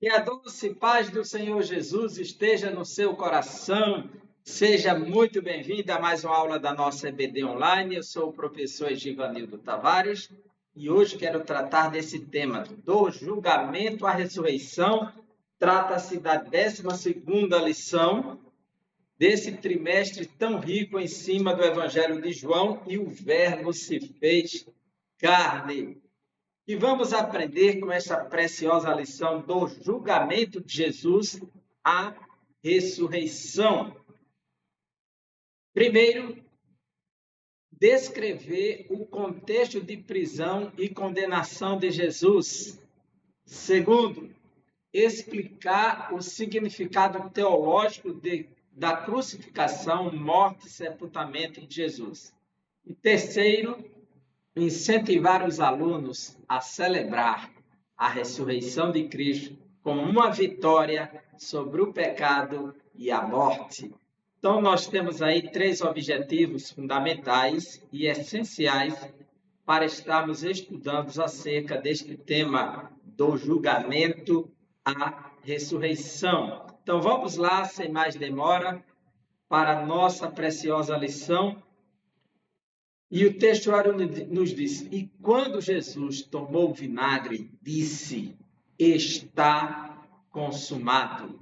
Que a doce paz do Senhor Jesus esteja no seu coração. Seja muito bem-vindo a mais uma aula da nossa EBD Online. Eu sou o professor Egivanildo Tavares e hoje quero tratar desse tema, do julgamento à ressurreição. Trata-se da 12ª lição desse trimestre tão rico em cima do Evangelho de João, e o Verbo se fez carne. E vamos aprender com essa preciosa lição do julgamento de Jesus à ressurreição. Primeiro, descrever o contexto de prisão e condenação de Jesus. Segundo, explicar o significado teológico da crucificação, morte e sepultamento de Jesus. E terceiro, incentivar os alunos a celebrar a ressurreição de Cristo como uma vitória sobre o pecado e a morte. Então, nós temos aí 3 objetivos fundamentais e essenciais para estarmos estudando acerca deste tema do julgamento à ressurreição. Então, vamos lá, sem mais demora, para a nossa preciosa lição. E o textuário nos diz: e quando Jesus tomou o vinagre, disse: está consumado.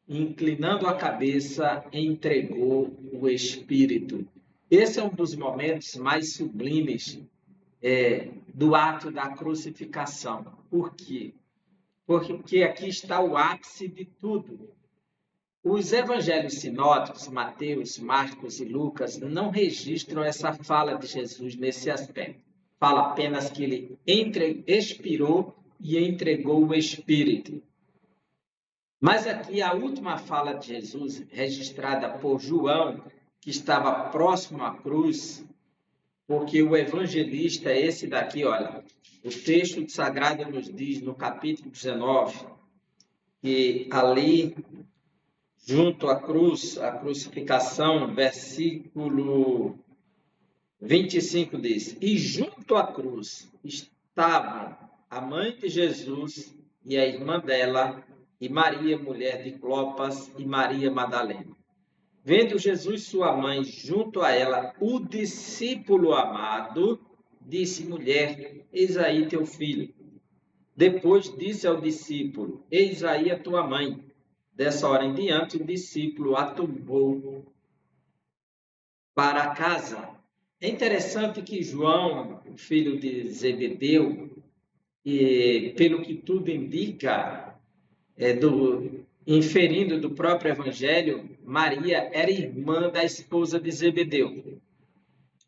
Inclinando a cabeça, entregou o Espírito. Esse é um dos momentos mais sublimes do ato da crucificação. Por quê? Porque aqui está o ápice de tudo. Os evangelhos sinóticos, Mateus, Marcos e Lucas, não registram essa fala de Jesus nesse aspecto. Fala apenas que ele expirou e entregou o Espírito. Mas aqui a última fala de Jesus, registrada por João, que estava próximo à cruz, porque o evangelista, esse daqui, olha, o texto sagrado nos diz no capítulo 19, que ali, junto à cruz, a crucificação, versículo 25 diz: e junto à cruz estavam a mãe de Jesus e a irmã dela, e Maria, mulher de Clopas, e Maria Madalena. Vendo Jesus sua mãe junto a ela, o discípulo amado disse: mulher, eis aí teu filho. Depois disse ao discípulo: eis aí a tua mãe. Dessa hora em diante, o discípulo a tomou para casa. É interessante que João, filho de Zebedeu, e pelo que tudo indica, inferindo do próprio Evangelho, Maria era irmã da esposa de Zebedeu.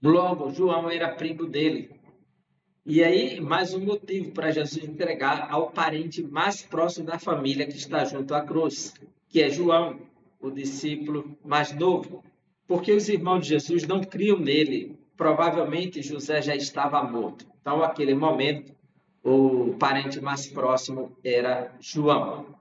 Logo, João era primo dele. E aí, mais um motivo para Jesus entregar ao parente mais próximo da família que está junto à cruz, que é João, o discípulo mais novo. Porque os irmãos de Jesus não criam nele. Provavelmente José já estava morto. Então, naquele momento, o parente mais próximo era João.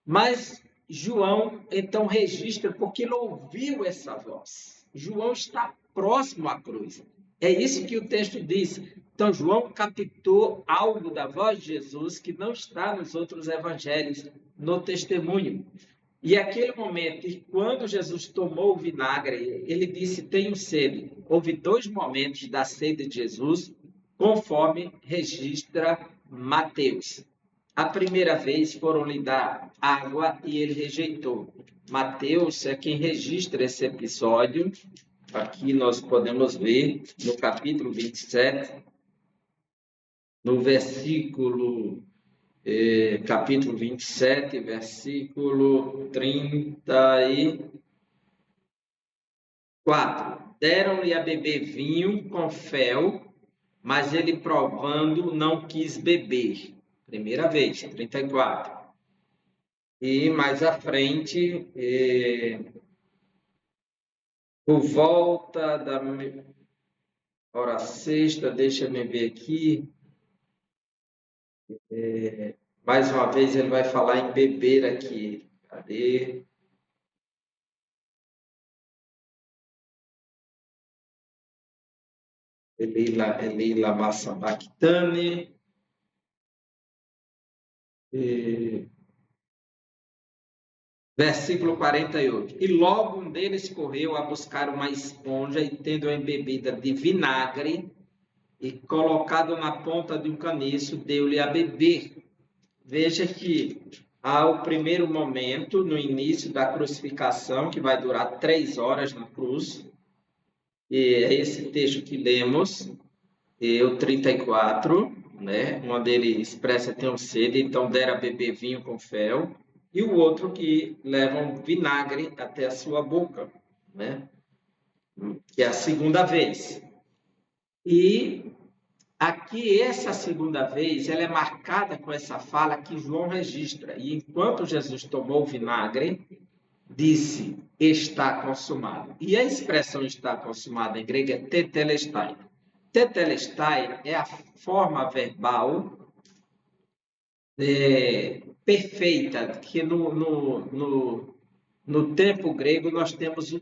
Mas João, então, registra porque ele ouviu essa voz. João está próximo à cruz. É isso que o texto diz. Então, João captou algo da voz de Jesus que não está nos outros evangelhos, no testemunho. E aquele momento, quando Jesus tomou o vinagre, ele disse: tenho sede. Houve 2 momentos da sede de Jesus, conforme registra Mateus. A primeira vez foram lhe dar água e ele rejeitou. Mateus é quem registra esse episódio. Aqui nós podemos ver no capítulo 27, no versículo, capítulo 27, versículo 34. Deram-lhe a beber vinho com fel, mas ele, provando, não quis beber. Primeira vez, 34. E mais à frente, por volta da hora sexta, deixa-me ver aqui. Mais uma vez ele vai falar em beber aqui. Cadê? Elila Massabactane. Versículo 48. E logo um deles correu a buscar uma esponja e, tendo embebida de vinagre e colocado na ponta de um caniço, deu-lhe a beber. Veja que há o primeiro momento, no início da crucificação, que vai durar 3 horas na cruz, e é esse texto que lemos, o 34, né, onde ele expressa ter sede, então dera a beber vinho com fel, e o outro que leva um vinagre até a sua boca, né, que é a segunda vez. E aqui, essa segunda vez, ela é marcada com essa fala que João registra. E enquanto Jesus tomou o vinagre, disse, está consumado. E a expressão está consumada em grego é tetelestai. Tetelestai é a forma verbal perfeita, que no tempo grego nós temos o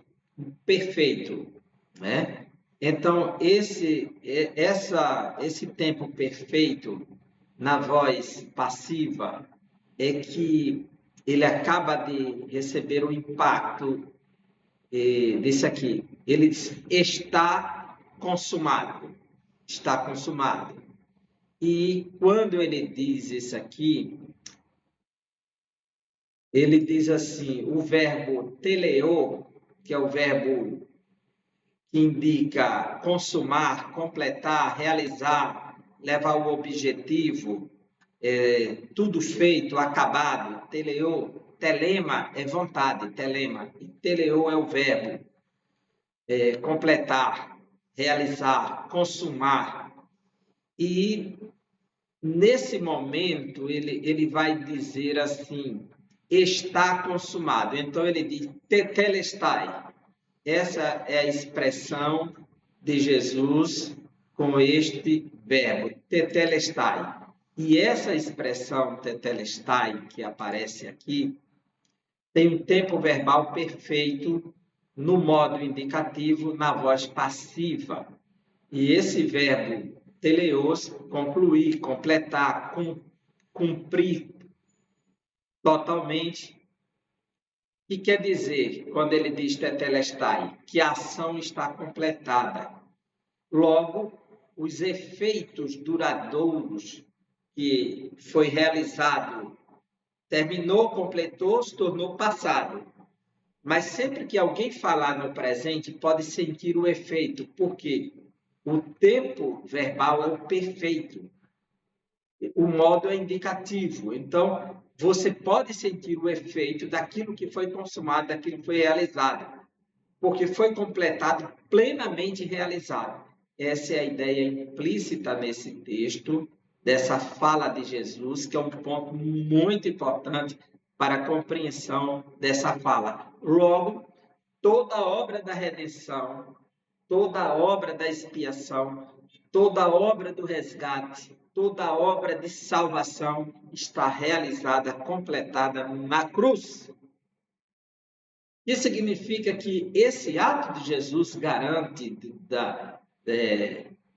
perfeito, né? Então, esse tempo perfeito na voz passiva é que ele acaba de receber o impacto desse aqui. Ele diz, está consumado. Está consumado. E quando ele diz isso aqui, ele diz assim, o verbo teleo, que é o verbo que indica consumar, completar, realizar, levar ao objetivo, tudo feito, acabado, teleo, telema é vontade, telema, e teleo é o verbo, completar, realizar, consumar. E nesse momento ele vai dizer assim, está consumado. Então ele diz tetelestai. Essa é a expressão de Jesus com este verbo, tetelestai. E essa expressão tetelestai, que aparece aqui, tem um tempo verbal perfeito no modo indicativo, na voz passiva. E esse verbo teleos, concluir, completar, cumprir totalmente, e quer dizer, quando ele diz tetelestai, que a ação está completada. Logo, os efeitos duradouros que foi realizado, terminou, completou, se tornou passado. Mas sempre que alguém falar no presente, pode sentir o efeito, porque o tempo verbal é o perfeito. O modo é indicativo. Então, você pode sentir o efeito daquilo que foi consumado, daquilo que foi realizado, porque foi completado, plenamente realizado. Essa é a ideia implícita nesse texto, dessa fala de Jesus, que é um ponto muito importante para a compreensão dessa fala. Logo, toda a obra da redenção, toda a obra da expiação, toda a obra do resgate, toda a obra de salvação está realizada, completada na cruz. Isso significa que esse ato de Jesus garante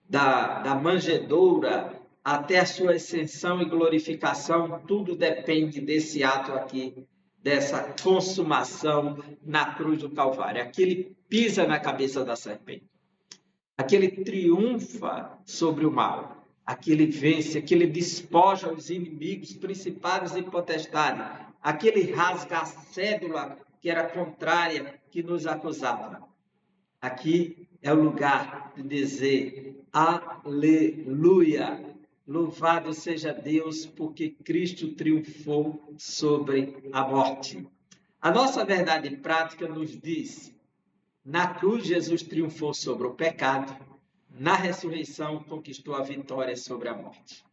da manjedoura até a sua ascensão e glorificação, tudo depende desse ato aqui, dessa consumação na cruz do Calvário. Aqui ele pisa na cabeça da serpente. Aqui ele triunfa sobre o mal. Aqui ele vence, aqui ele despoja os inimigos, principados e potestades. Aqui ele rasga a cédula que era contrária, que nos acusava. Aqui é o lugar de dizer aleluia. Louvado seja Deus, porque Cristo triunfou sobre a morte. A nossa verdade prática nos diz, na cruz Jesus triunfou sobre o pecado, na ressurreição conquistou a vitória sobre a morte.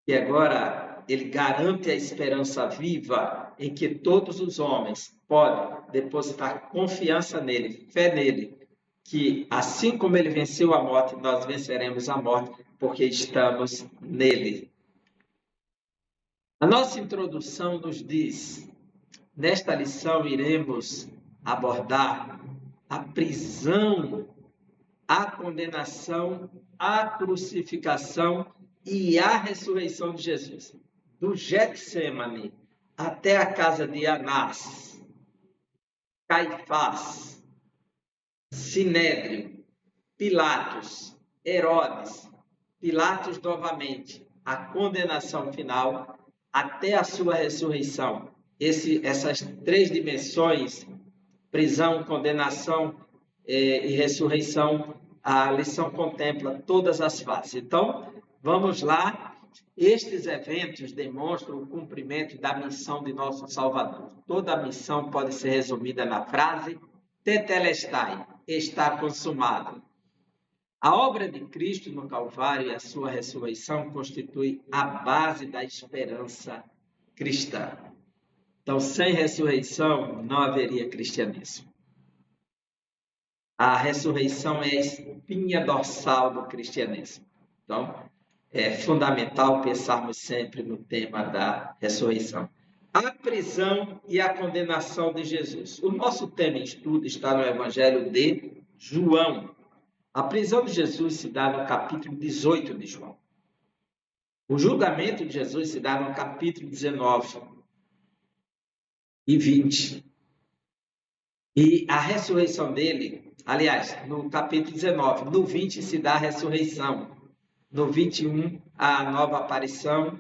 E agora ele garante a esperança viva em que todos os homens podem depositar confiança nele, fé nele, que assim como ele venceu a morte, nós venceremos a morte, porque estamos nele. A nossa introdução nos diz, nesta lição iremos abordar a prisão, a condenação, a crucificação e a ressurreição de Jesus. Do Getsemane até a casa de Anás, Caifás, Sinédrio, Pilatos, Herodes, Pilatos novamente, a condenação final até a sua ressurreição. Essas três dimensões, prisão, condenação e ressurreição, a lição contempla todas as fases. Então, vamos lá. Estes eventos demonstram o cumprimento da missão de nosso Salvador. Toda a missão pode ser resumida na frase tetelestai, está consumado. A obra de Cristo no Calvário e a sua ressurreição constitui a base da esperança cristã. Então, sem ressurreição, não haveria cristianismo. A ressurreição é a espinha dorsal do cristianismo. Então, é fundamental pensarmos sempre no tema da ressurreição. A prisão e a condenação de Jesus. O nosso tema em estudo está no Evangelho de João. A prisão de Jesus se dá no capítulo 18 de João. O julgamento de Jesus se dá no capítulo 19 e 20. E a ressurreição dele, aliás, no capítulo 19, no 20 se dá a ressurreição. No 21, a nova aparição,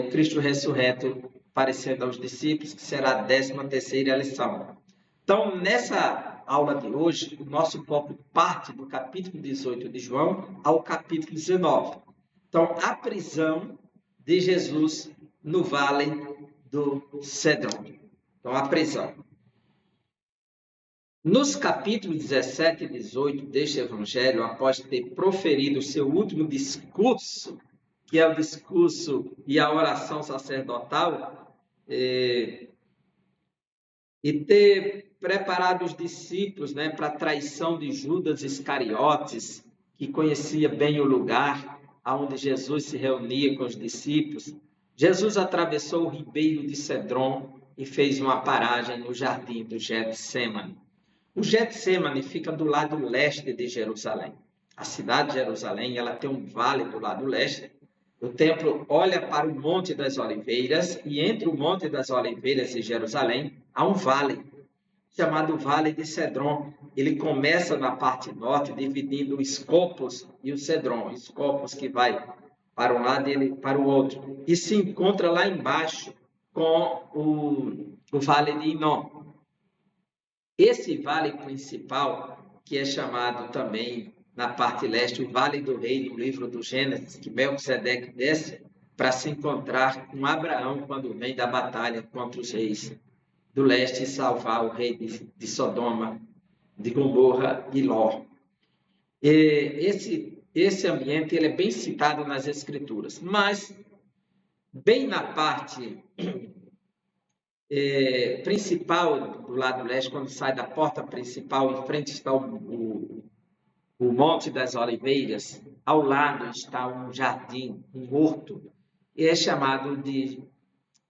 o Cristo ressurreto aparecendo aos discípulos, que será a 13ª lição. Então, nessa aula de hoje, o nosso foco parte do capítulo 18 de João ao capítulo 19. Então, a prisão de Jesus no Vale do Cedron. Então, a prisão. Nos capítulos 17 e 18 deste evangelho, após ter proferido o seu último discurso, que é o discurso e a oração sacerdotal, e ter preparado os discípulos, para a traição de Judas Iscariotes, que conhecia bem o lugar onde Jesus se reunia com os discípulos, Jesus atravessou o ribeiro de Cedron e fez uma paragem no jardim do Getsêmani. O Getsêmani fica do lado leste de Jerusalém. A cidade de Jerusalém, ela tem um vale do lado leste. O templo olha para o Monte das Oliveiras e entre o Monte das Oliveiras e Jerusalém há um vale chamado Vale de Cedron. Ele começa na parte norte, dividindo o Escopos e o Cedron. O Escopos que vai para um lado e ele para o outro. E se encontra lá embaixo com o Vale de Inom. Esse vale principal, que é chamado também na parte leste, o Vale do Rei, no livro do Gênesis, que Melquisedeque desce para se encontrar com Abraão quando vem da batalha contra os reis do leste e salvar o rei de Sodoma, de Gomorra e Ló. Esse ambiente ele é bem citado nas Escrituras, mas bem na parte principal do lado leste, quando sai da porta principal, em frente está o Monte das Oliveiras, ao lado está um jardim, um horto, e é chamado de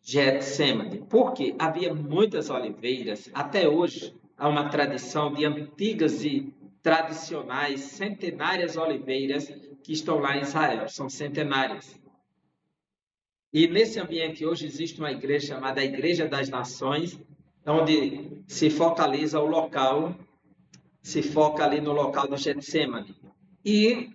Getsêmani, porque havia muitas oliveiras. Até hoje há uma tradição de antigas e tradicionais centenárias oliveiras que estão lá em Israel, são centenárias. E nesse ambiente hoje existe uma igreja chamada Igreja das Nações, onde se focaliza o local, se foca ali no local do Getsêmani. E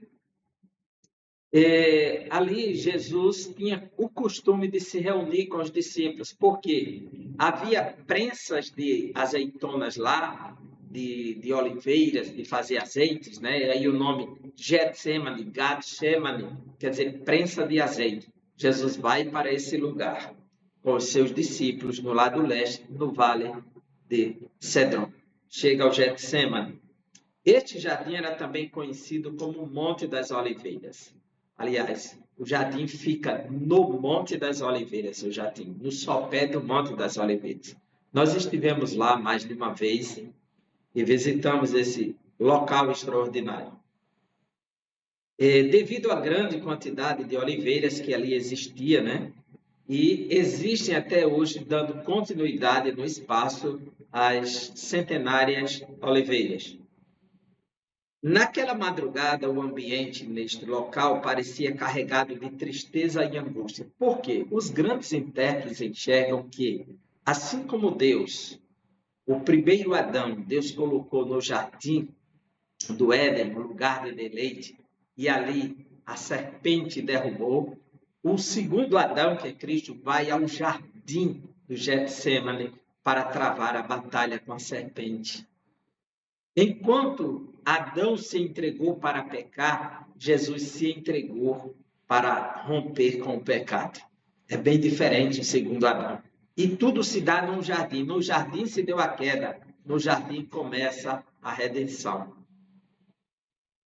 ali Jesus tinha o costume de se reunir com os discípulos, porque havia prensas de azeitonas lá, de oliveiras, de fazer azeites, né? Aí o nome Getsêmani, Getsêmani, quer dizer prensa de azeite. Jesus vai para esse lugar com os seus discípulos no lado leste, no Vale de Cedron. Chega ao Getsêmani. Este jardim era também conhecido como o Monte das Oliveiras. Aliás, o jardim fica no Monte das Oliveiras, o jardim, no sopé do Monte das Oliveiras. Nós estivemos lá mais de uma vez e visitamos esse local extraordinário. Devido à grande quantidade de oliveiras que ali existia, e existem até hoje, dando continuidade no espaço às centenárias oliveiras. Naquela madrugada, o ambiente neste local parecia carregado de tristeza e angústia. Por quê? Os grandes intérpretes enxergam que, assim como Deus, o primeiro Adão, Deus colocou no jardim do Éden, no lugar de deleite, e ali a serpente derrubou, o segundo Adão, que é Cristo, vai ao jardim do Getsemane para travar a batalha com a serpente. Enquanto Adão se entregou para pecar, Jesus se entregou para romper com o pecado. É bem diferente, segundo Adão. E tudo se dá num jardim. No jardim se deu a queda. No jardim começa a redenção.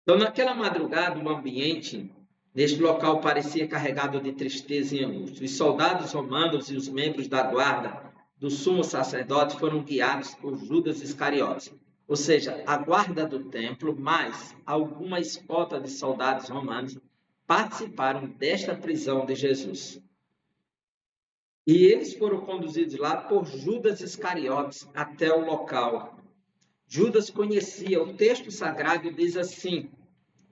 Então, naquela madrugada, o ambiente neste local parecia carregado de tristeza e angústia. Os soldados romanos e os membros da guarda do sumo sacerdote foram guiados por Judas Iscariotes, ou seja, a guarda do templo, mais alguma escolta de soldados romanos participaram desta prisão de Jesus. E eles foram conduzidos lá por Judas Iscariotes até o local. Judas conhecia, o texto sagrado diz assim,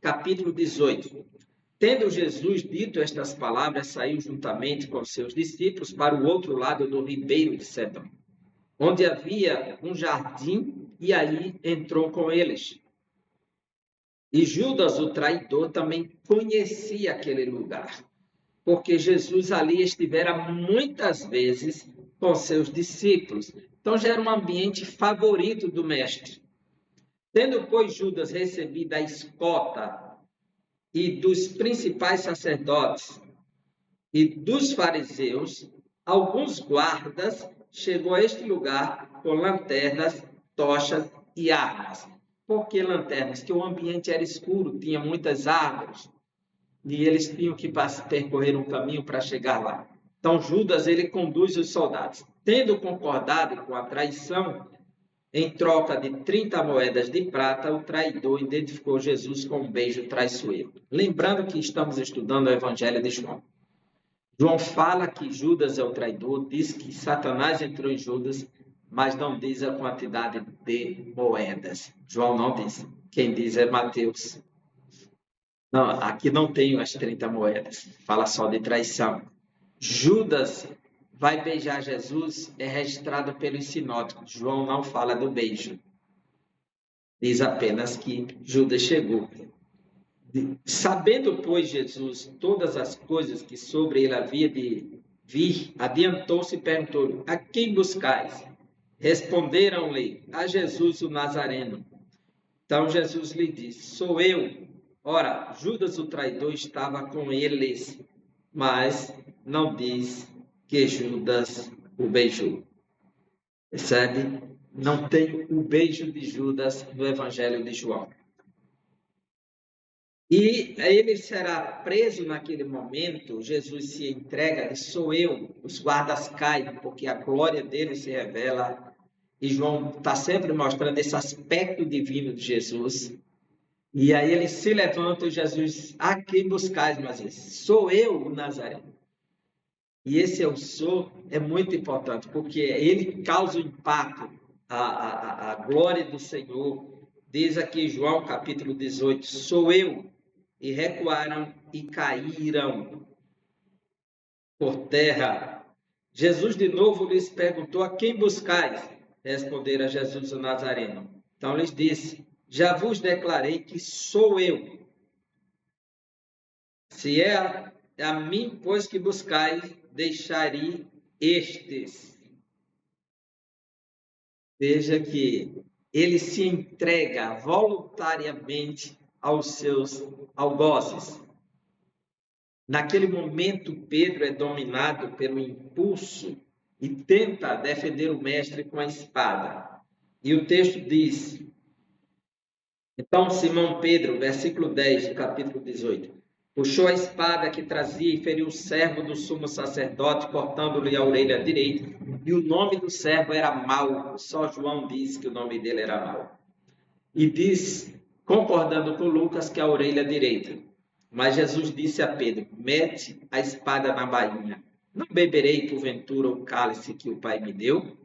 capítulo 18. Tendo Jesus dito estas palavras, saiu juntamente com seus discípulos para o outro lado do ribeiro de Cedron, onde havia um jardim, e aí entrou com eles. E Judas, o traidor, também conhecia aquele lugar, porque Jesus ali estivera muitas vezes com seus discípulos. Então já era um ambiente favorito do mestre. Tendo, pois, Judas recebido a escolta e dos principais sacerdotes e dos fariseus, alguns guardas chegou a este lugar com lanternas, tochas e armas. Por que lanternas? Porque o ambiente era escuro, tinha muitas árvores, e eles tinham que percorrer um caminho para chegar lá. Então Judas, ele conduz os soldados. Tendo concordado com a traição, em troca de 30 moedas de prata, o traidor identificou Jesus com um beijo traiçoeiro. Lembrando que estamos estudando o Evangelho de João. João fala que Judas é o traidor, diz que Satanás entrou em Judas, mas não diz a quantidade de moedas. João não diz. Quem diz é Mateus. Não, aqui não tem as 30 moedas. Fala só de traição. Judas vai beijar Jesus, é registrado pelos sinóticos. João não fala do beijo. Diz apenas que Judas chegou. Sabendo, pois, Jesus todas as coisas que sobre ele havia de vir, adiantou-se e perguntou: a quem buscais? Responderam-lhe: a Jesus o Nazareno. Então Jesus lhe disse: sou eu. Ora, Judas o traidor estava com eles, mas não diz que Judas o beijou. Percebe? Não tem o beijo de Judas no Evangelho de João. E ele será preso naquele momento, Jesus se entrega, diz, sou eu, os guardas caem, porque a glória dele se revela. E João está sempre mostrando esse aspecto divino de Jesus. E aí ele se levanta e Jesus, a quem buscais, mas sou eu o Nazareno. E esse eu sou é muito importante, porque ele causa o impacto, a glória do Senhor. Diz aqui João capítulo 18, sou eu. E recuaram e caíram por terra. Jesus de novo lhes perguntou, a quem buscais? Responderam a Jesus o Nazareno. Então lhes disse, já vos declarei que sou eu. Se é a mim, pois, que buscais, deixarei estes. Veja que ele se entrega voluntariamente aos seus algozes. Naquele momento, Pedro é dominado pelo impulso e tenta defender o mestre com a espada. E o texto diz, então Simão Pedro, versículo 10 do capítulo 18, puxou a espada que trazia e feriu o servo do sumo sacerdote, cortando-lhe a orelha direita, e o nome do servo era Malco, só João diz que o nome dele era Malco. E diz, concordando com Lucas, que a orelha direita. Mas Jesus disse a Pedro, mete a espada na bainha. Não beberei, porventura, o cálice que o Pai me deu?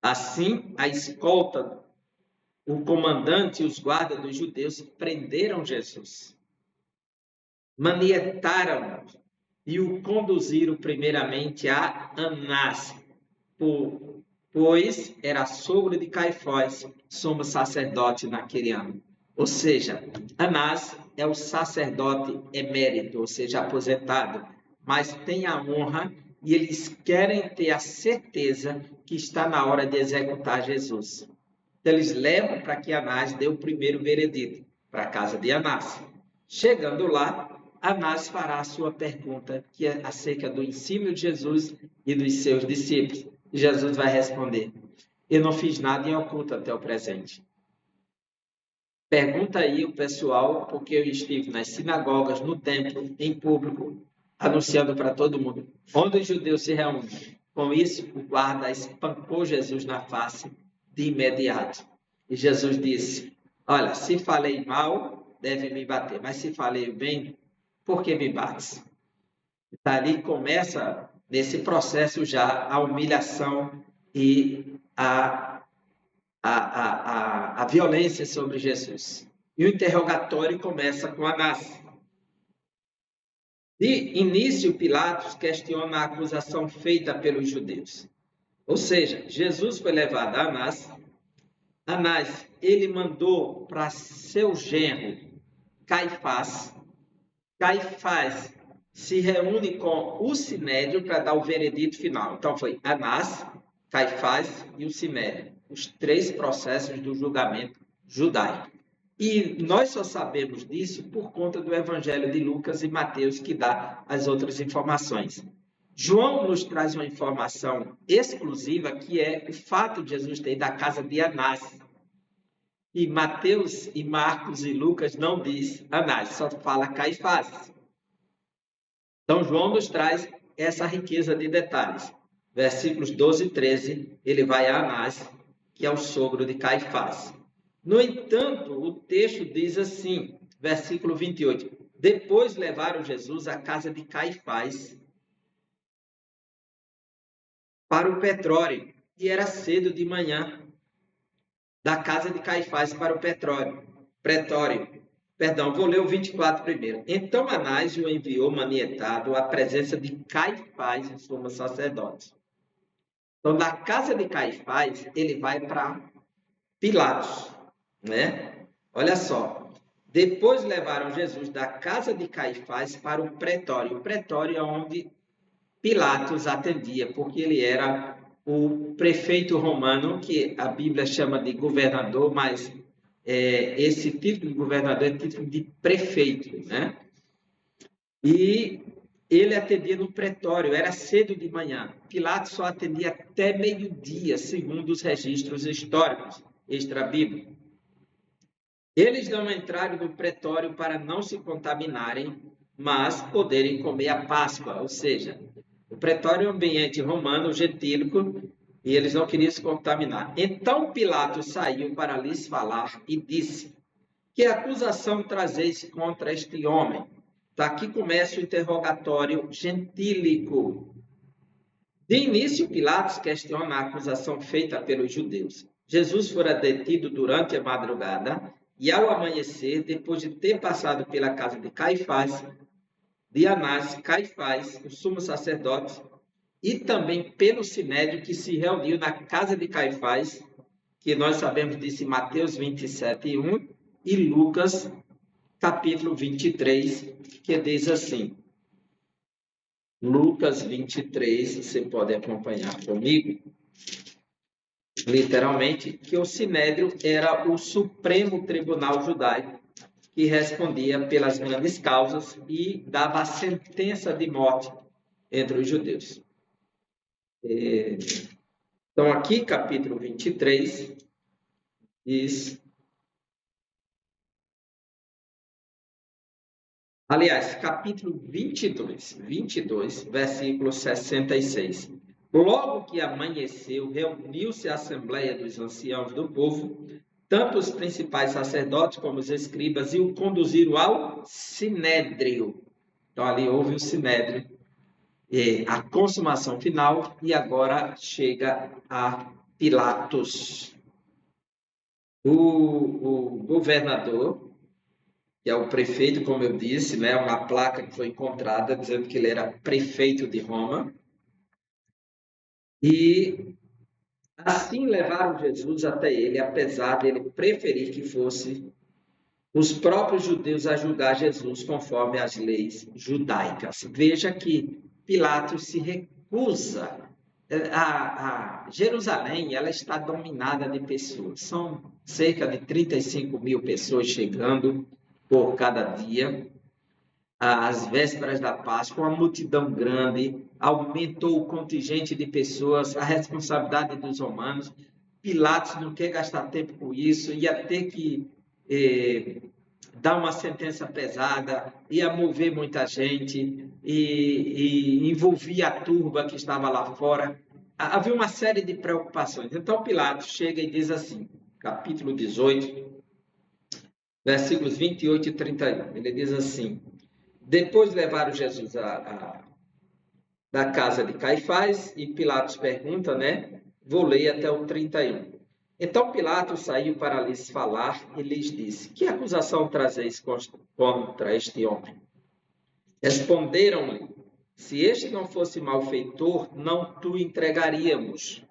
Assim, a escolta o comandante e os guardas dos judeus prenderam Jesus, manietaram e o conduziram primeiramente a Anás, pois era sogro de Caifás, sumo sacerdote naquele ano. Ou seja, Anás é o sacerdote emérito, ou seja, aposentado, mas tem a honra e eles querem ter a certeza que está na hora de executar Jesus. Então, eles levam para que Anás dê o primeiro veredito, para a casa de Anás. Chegando lá, Anás fará a sua pergunta, que é acerca do ensino de Jesus e dos seus discípulos. E Jesus vai responder: eu não fiz nada em oculto até o presente. Pergunta aí o pessoal, porque eu estive nas sinagogas, no templo, em público, anunciando para todo mundo, onde os judeus se reúnem. Com isso, o guarda espancou Jesus na face de imediato. E Jesus disse: olha, se falei mal, deve me bater, mas se falei bem, por que me bates? Dali começa, nesse processo já, a humilhação e a violência sobre Jesus. E o interrogatório começa com Anás. De início, Pilatos questiona a acusação feita pelos judeus. Ou seja, Jesus foi levado a Anás. Anás, ele mandou para seu genro, Caifás. Caifás se reúne com o Sinédrio para dar o veredito final. Então, foi Anás, Caifás e o Sinédrio. Os três processos do julgamento judaico. E nós só sabemos disso por conta do Evangelho de Lucas e Mateus, que dá as outras informações. João nos traz uma informação exclusiva, que é o fato de Jesus ter ido à casa de Anás. E Mateus e Marcos e Lucas não diz Anás, só fala Caifás. Então, João nos traz essa riqueza de detalhes. Versículos 12 e 13, ele vai a Anás, que é o sogro de Caifás. No entanto, o texto diz assim, versículo 28, depois levaram Jesus à casa de Caifás para o petróleo, e era cedo de manhã, da casa de Caifás para o pretório. Perdão, vou ler o 24 primeiro. Então Anás o enviou manietado à presença de Caifás, o sumo sacerdote. Então, da casa de Caifás, ele vai para Pilatos, né? Olha só. Depois levaram Jesus da casa de Caifás para o pretório. O pretório é onde Pilatos atendia, porque ele era o prefeito romano, que a Bíblia chama de governador, mas esse título de governador é título de prefeito, né? E ele atendia no pretório, era cedo de manhã. Pilatos só atendia até meio-dia, segundo os registros históricos extra-bíblicos. Eles não entraram no pretório para não se contaminarem, mas poderem comer a Páscoa, ou seja, o pretório é um ambiente romano, gentílico, e eles não queriam se contaminar. Então Pilatos saiu para lhes falar e disse: que acusação trazeis contra este homem? Daqui começa o interrogatório gentílico. De início, Pilatos questiona a acusação feita pelos judeus. Jesus fora detido durante a madrugada e, ao amanhecer, depois de ter passado pela casa de Caifás, de Anás, Caifás, o sumo sacerdote, e também pelo Sinédrio que se reuniu na casa de Caifás, que nós sabemos disso em Mateus 27, 1, e Lucas, capítulo 23, que diz assim. Lucas 23, você pode acompanhar comigo, literalmente, que o Sinédrio era o Supremo Tribunal Judaico, que respondia pelas grandes causas e dava a sentença de morte entre os judeus. Então, aqui, capítulo 23, diz... Aliás, capítulo 22, versículo 66. Logo que amanheceu, reuniu-se a assembleia dos anciãos do povo, tanto os principais sacerdotes como os escribas, e o conduziram ao Sinédrio. Então, ali houve o Sinédrio, a consumação final, e agora chega a Pilatos. O governador, que é o prefeito, como eu disse, né, uma placa que foi encontrada dizendo que ele era prefeito de Roma, e assim levaram Jesus até ele, apesar dele preferir que fosse os próprios judeus a julgar Jesus conforme as leis judaicas. Veja que Pilatos se recusa. A Jerusalém, ela está dominada de pessoas. São cerca de 35 mil pessoas chegando por cada dia. Às vésperas da Páscoa, uma multidão grande, aumentou o contingente de pessoas, a responsabilidade dos romanos. Pilatos não quer gastar tempo com isso, ia ter que dar uma sentença pesada, ia mover muita gente e envolvia a turba que estava lá fora. Havia uma série de preocupações. Então Pilatos chega e diz assim, capítulo 18, versículos 28 e 31. Ele diz assim: depois levaram Jesus da casa de Caifás, e Pilatos pergunta, né? Vou ler até o 31. Então Pilatos saiu para lhes falar e lhes disse: que acusação trazeis contra este homem? Responderam-lhe: se este não fosse malfeitor, não tu entregaríamos.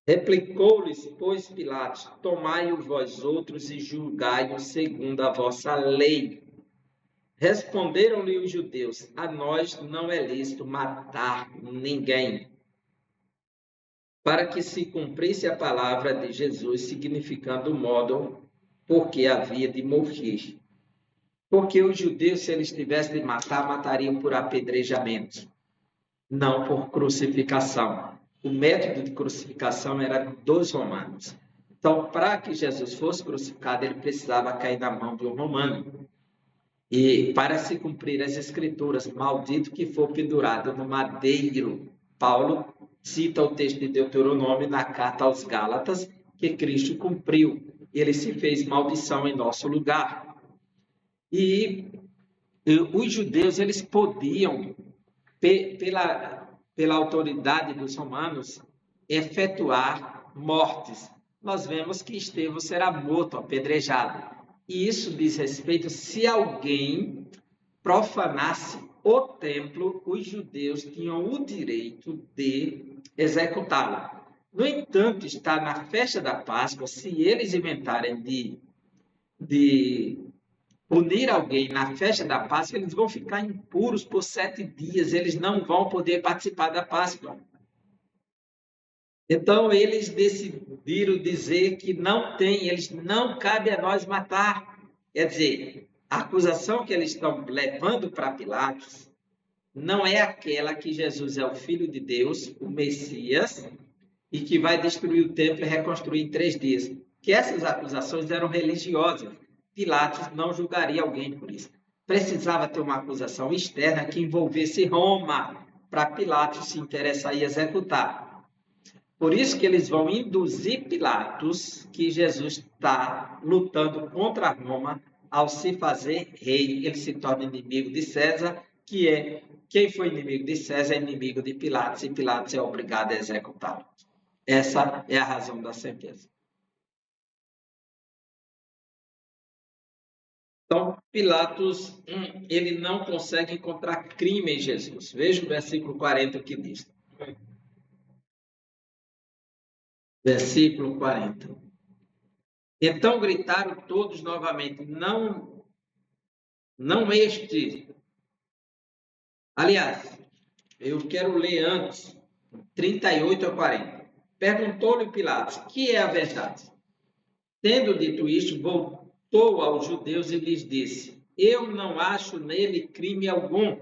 Replicou-lhes, pois, Pilatos: tomai-o vós outros e julgai-o segundo a vossa lei. Responderam-lhe os judeus: a nós não é lícito matar ninguém, para que se cumprisse a palavra de Jesus, significando o modo por que havia de morrer. Porque os judeus, se eles tivessem de matar, matariam por apedrejamento, não por crucificação. O método de crucificação era dos romanos. Então, para que Jesus fosse crucificado, ele precisava cair na mão de um romano. E para se cumprir as escrituras, maldito que for pendurado no madeiro. Paulo cita o texto de Deuteronômio na carta aos Gálatas, que Cristo cumpriu. Ele se fez maldição em nosso lugar. E os judeus, eles podiam, pela autoridade dos romanos, efetuar mortes. Nós vemos que Estevão será morto, apedrejado. E isso diz respeito se alguém profanasse o templo, os judeus tinham o direito de executá-lo. No entanto, está na festa da Páscoa, se eles inventarem de punir alguém na festa da Páscoa, eles vão ficar impuros por 7 dias, eles não vão poder participar da Páscoa. Então, eles decidiram dizer que não cabe a nós matar. Quer dizer, a acusação que eles estão levando para Pilatos não é aquela que Jesus é o Filho de Deus, o Messias, e que vai destruir o templo e reconstruir em 3 dias. Que essas acusações eram religiosas. Pilatos não julgaria alguém por isso. Precisava ter uma acusação externa que envolvesse Roma, para Pilatos se interessar e executar. Por isso que eles vão induzir Pilatos que Jesus está lutando contra Roma ao se fazer rei. Ele se torna inimigo de César, que é quem foi inimigo de César é inimigo de Pilatos, e Pilatos é obrigado a executá-lo. Essa é a razão da sentença. Então, Pilatos, ele não consegue encontrar crime em Jesus. Veja o versículo 40 que diz. Versículo 40. Então gritaram todos novamente: não este. Aliás, eu quero ler antes, 38 a 40. Perguntou-lhe Pilatos: que é a verdade? Tendo dito isto, voltou aos judeus e lhes disse: eu não acho nele crime algum.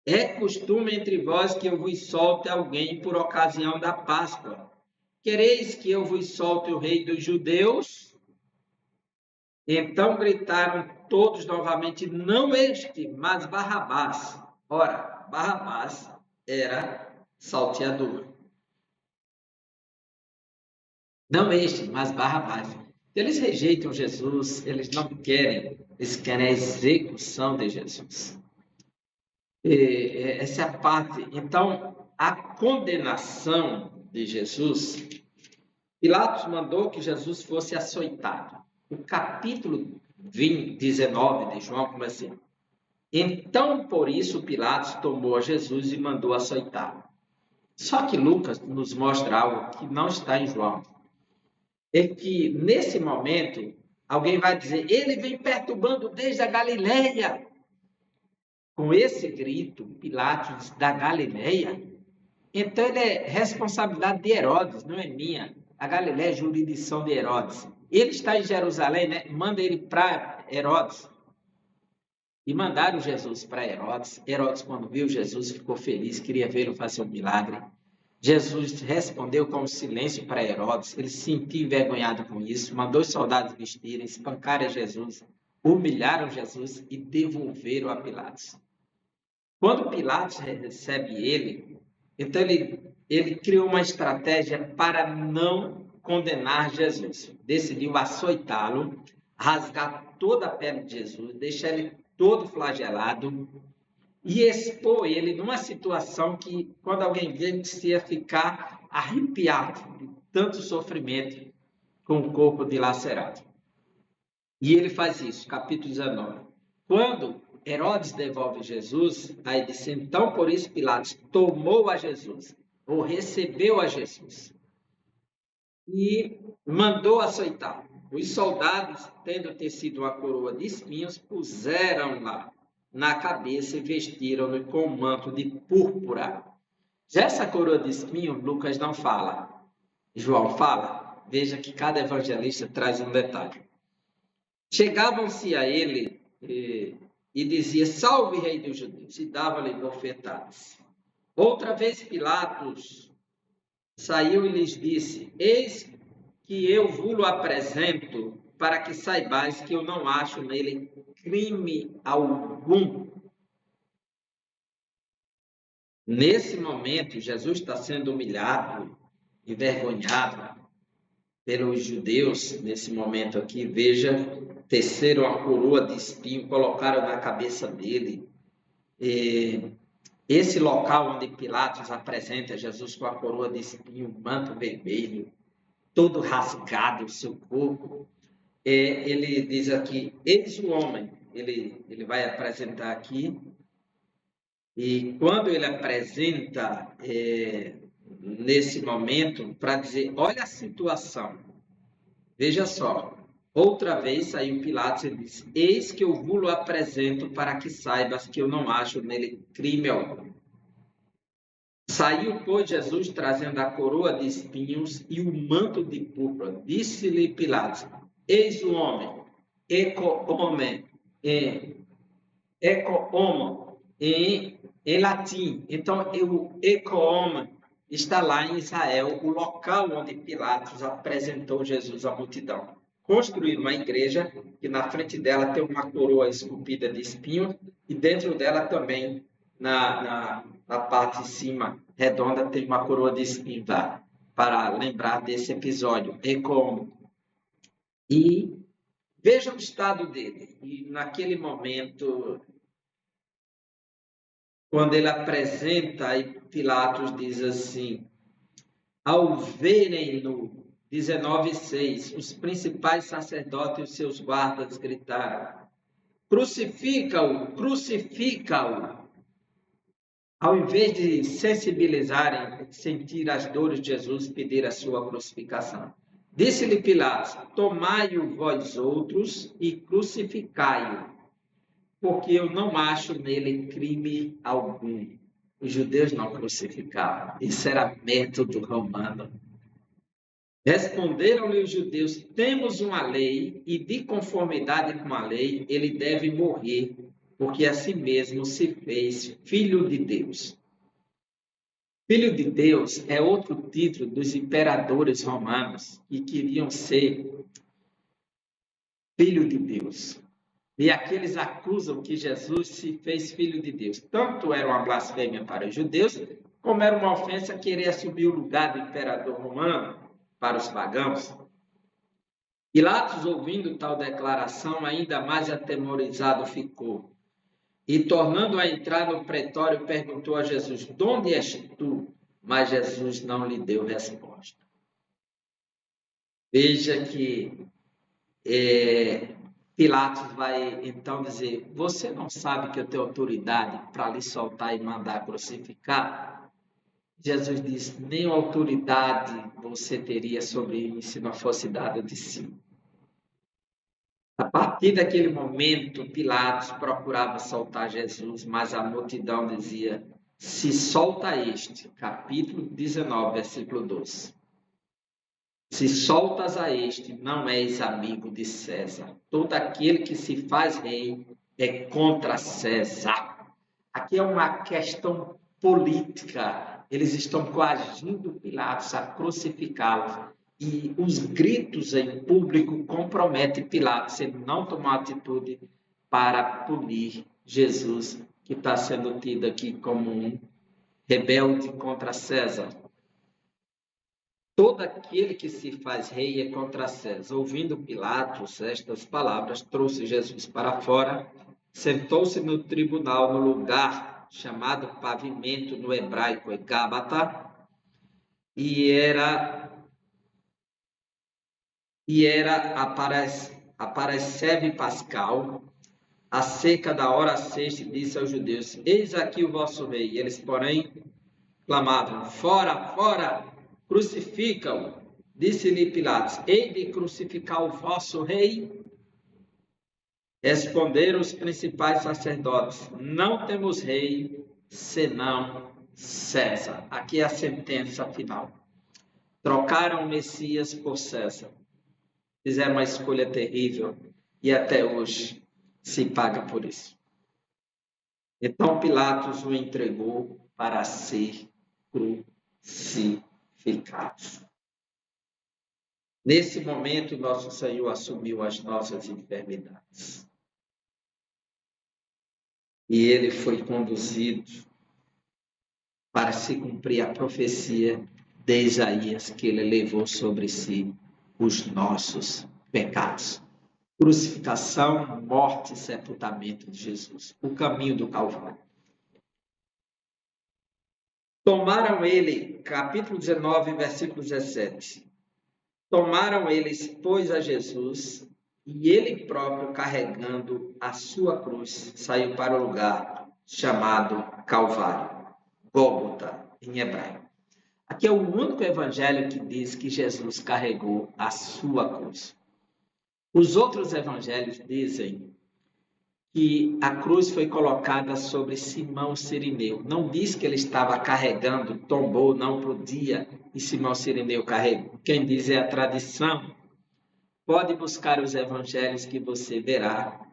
É costume entre vós que eu vos solte alguém por ocasião da Páscoa. Quereis que eu vos solte o rei dos judeus? Então gritaram todos novamente: não este, mas Barrabás. Ora, Barrabás era salteador. Não este, mas Barrabás. Eles rejeitam Jesus, eles querem a execução de Jesus. Essa é a parte. Então, a condenação de Jesus Pilatos mandou que Jesus fosse açoitado. O capítulo 19 de João começa assim: então, por isso, Pilatos tomou a Jesus e mandou açoitá-lo. Só que Lucas nos mostra algo que não está em João. É que, nesse momento, alguém vai dizer, ele vem perturbando desde a Galileia. Com esse grito, Pilatos da Galileia, então ele é responsabilidade de Herodes, não é minha. A Galileia é jurisdição de Herodes. Ele está em Jerusalém, né? Manda ele para Herodes. E mandaram Jesus para Herodes. Herodes, quando viu Jesus, ficou feliz, queria vê-lo fazer um milagre. Jesus respondeu com silêncio para Herodes. Ele se sentiu envergonhado com isso, mandou os soldados vestirem, espancarem Jesus, humilharam Jesus e devolveram a Pilatos. Quando Pilatos recebe ele, então ele criou uma estratégia para não condenar Jesus. Decidiu açoitá-lo, rasgar toda a pele de Jesus, deixar ele todo flagelado e expor ele numa situação que, quando alguém vê, se ia ficar arrepiado de tanto sofrimento com o corpo dilacerado. E ele faz isso, capítulo 19. Quando Herodes devolve Jesus, aí diz, então por isso Pilatos tomou a Jesus, ou recebeu a Jesus, e mandou açoitar. Os soldados, tendo tecido uma coroa de espinhos, puseram lá na cabeça e vestiram-no com um manto de púrpura. Já essa coroa de espinhos, Lucas não fala, João fala. Veja que cada evangelista traz um detalhe. Chegavam-se a ele e dizia, salve rei dos judeus, e dava-lhe bofetadas. Outra vez Pilatos saiu e lhes disse, eis que eu vos apresento para que saibais que eu não acho nele crime algum. Nesse momento, Jesus está sendo humilhado, envergonhado pelos judeus. Nesse momento aqui, veja, teceram a coroa de espinho, colocaram na cabeça dele. Esse local onde Pilatos apresenta Jesus com a coroa de espinho, manto vermelho, todo rasgado o seu corpo, ele diz aqui, eis o homem, ele vai apresentar aqui, e quando ele apresenta nesse momento, para dizer, olha a situação, veja só, outra vez saiu Pilatos e disse, eis que eu vos apresento para que saibas que eu não acho nele crime algum. Saiu, pois, Jesus trazendo a coroa de espinhos e o manto de púrpura. Disse-lhe Pilatos, eis o homem, eco homo, em latim. Então, o eco homo está lá em Israel, o local onde Pilatos apresentou Jesus à multidão. Construíram uma igreja, que na frente dela tem uma coroa esculpida de espinhos, e dentro dela também, na parte de cima, redonda, tem uma coroa de espinhos lá, para lembrar desse episódio. E veja o estado dele. E naquele momento, quando ele apresenta, aí Pilatos diz assim, ao verem-no, 19:6, os principais sacerdotes e os seus guardas gritaram, crucifica-o, crucifica-o. Ao invés de sensibilizarem, sentir as dores de Jesus, pedir a sua crucificação. Disse-lhe Pilatos, tomai-o vós outros e crucificai-o, porque eu não acho nele crime algum. Os judeus não crucificavam, isso era método romano. Responderam-lhe os judeus, temos uma lei, e de conformidade com a lei, ele deve morrer, porque a si mesmo se fez Filho de Deus. Filho de Deus é outro título dos imperadores romanos que queriam ser Filho de Deus. E aqueles acusam que Jesus se fez Filho de Deus. Tanto era uma blasfêmia para os judeus, como era uma ofensa querer assumir o lugar do imperador romano para os pagãos. Pilatos, ouvindo tal declaração, ainda mais atemorizado ficou. E, tornando a entrar no pretório, perguntou a Jesus, de onde és tu? Mas Jesus não lhe deu resposta. Veja que Pilatos vai então dizer: você não sabe que eu tenho autoridade para lhe soltar e mandar crucificar? Jesus diz: nem autoridade você teria sobre mim se não fosse dada de si. A partir daquele momento, Pilatos procurava soltar Jesus, mas a multidão dizia: se solta este, capítulo 19, versículo 12. Se soltas a este, não és amigo de César. Todo aquele que se faz rei é contra César. Aqui é uma questão política. Eles estão coagindo Pilatos a crucificá-lo. E os gritos em público comprometem Pilatos. Ele não tomou atitude para punir Jesus, que está sendo tido aqui como um rebelde contra César. Todo aquele que se faz rei é contra César. Ouvindo Pilatos estas palavras, trouxe Jesus para fora, sentou-se no tribunal, no lugar chamado pavimento, no hebraico é Gábata, e era a Parasceve Pascal, a cerca da hora sexta, disse aos judeus: eis aqui o vosso rei. E eles, porém, clamavam: fora, fora, crucifica-o. Disse-lhe Pilatos: hei de crucificar o vosso rei? Responderam os principais sacerdotes: não temos rei senão César. Aqui é a sentença final. Trocaram o Messias por César. Fizeram uma escolha terrível e até hoje se paga por isso. Então Pilatos o entregou para ser crucificado. Nesse momento, nosso Senhor assumiu as nossas enfermidades. E ele foi conduzido para se cumprir a profecia de Isaías, que ele levou sobre si os nossos pecados. Crucificação, morte e sepultamento de Jesus. O caminho do Calvário. Tomaram ele, capítulo 19, versículo 17. Tomaram eles, pois, a Jesus, e ele próprio, carregando a sua cruz, saiu para o lugar chamado Calvário, Gólgota, em hebraico. Aqui é o único evangelho que diz que Jesus carregou a sua cruz. Os outros evangelhos dizem que a cruz foi colocada sobre Simão Cirineu. Não diz que ele estava carregando, tombou, não podia, e Simão Cirineu carregou. Quem diz é a tradição. Pode buscar os evangelhos que você verá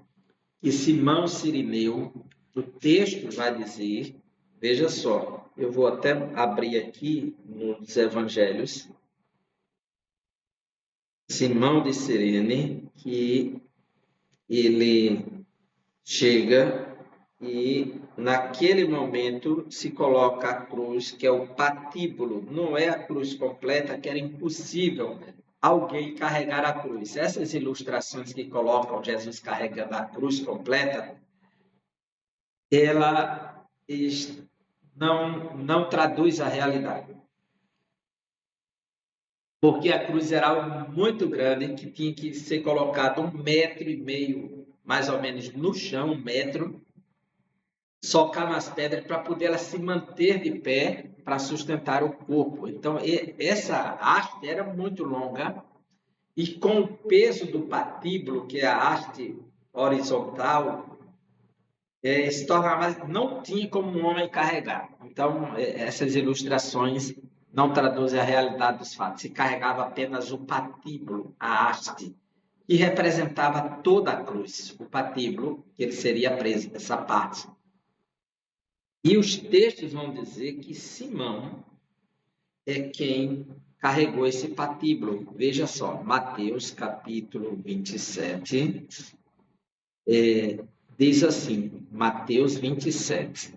que Simão Cirineu, o texto vai dizer, veja só, eu vou até abrir aqui nos evangelhos, Simão de Cirene, que ele chega e naquele momento se coloca a cruz, que é o patíbulo, não é a cruz completa, que era impossível alguém carregar a cruz. Essas ilustrações que colocam Jesus carregando a cruz completa, ela não traduz a realidade. Porque a cruz era algo muito grande que tinha que ser colocado 1,5 metro, mais ou menos, no chão, 1 metro, socar nas pedras para poder ela se manter de pé para sustentar o corpo. Então, essa haste era muito longa e com o peso do patíbulo, que é a haste horizontal, se tornava, não tinha como um homem carregar. Então, essas ilustrações não traduzem a realidade dos fatos. Se carregava apenas o patíbulo, a haste, que representava toda a cruz. O patíbulo, que ele seria preso nessa parte. E os textos vão dizer que Simão é quem carregou esse patíbulo. Veja só, Mateus capítulo 27, diz assim, Mateus 27,